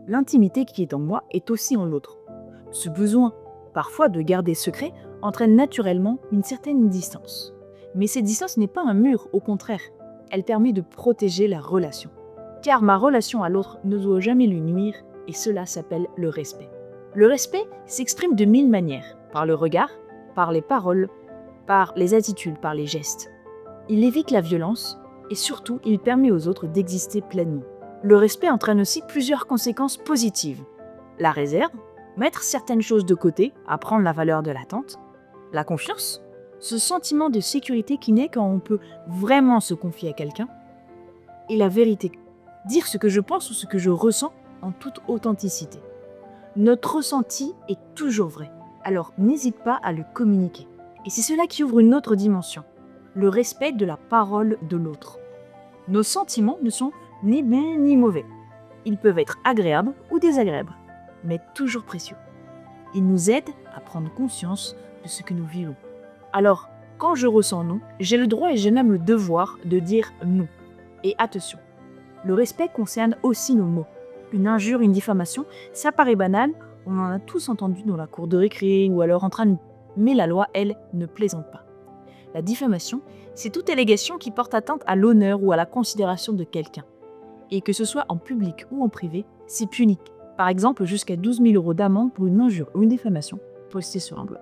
L'intimité qui est en moi est aussi en l'autre. Ce besoin, parfois, de garder secret entraîne naturellement une certaine distance. Mais cette distance n'est pas un mur, au contraire. Elle permet de protéger la relation. Car ma relation à l'autre ne doit jamais lui nuire, et cela s'appelle le respect. Le respect s'exprime de mille manières, par le regard, par les paroles, par les attitudes, par les gestes. Il évite la violence, et surtout, il permet aux autres d'exister pleinement. Le respect entraîne aussi plusieurs conséquences positives. La réserve, mettre certaines choses de côté, apprendre la valeur de l'attente. La confiance, ce sentiment de sécurité qui naît quand on peut vraiment se confier à quelqu'un. Et la vérité, dire ce que je pense ou ce que je ressens en toute authenticité. Notre ressenti est toujours vrai, alors n'hésite pas à le communiquer. Et c'est cela qui ouvre une autre dimension, le respect de la parole de l'autre. Nos sentiments ne sont ni bons ni mauvais. Ils peuvent être agréables ou désagréables, mais toujours précieux. Ils nous aident à prendre conscience de ce que nous vivons. Alors, quand je ressens non, j'ai le droit et j'ai même le devoir de dire non. Et attention, le respect concerne aussi nos mots. Une injure, une diffamation, ça paraît banal, on en a tous entendu dans la cour de récré ou alors en train de... Mais la loi, elle, ne plaisante pas. La diffamation, c'est toute allégation qui porte atteinte à l'honneur ou à la considération de quelqu'un. Et que ce soit en public ou en privé, c'est puni. Par exemple, jusqu'à 12 000 € d'amende pour une injure ou une diffamation postée sur un blog.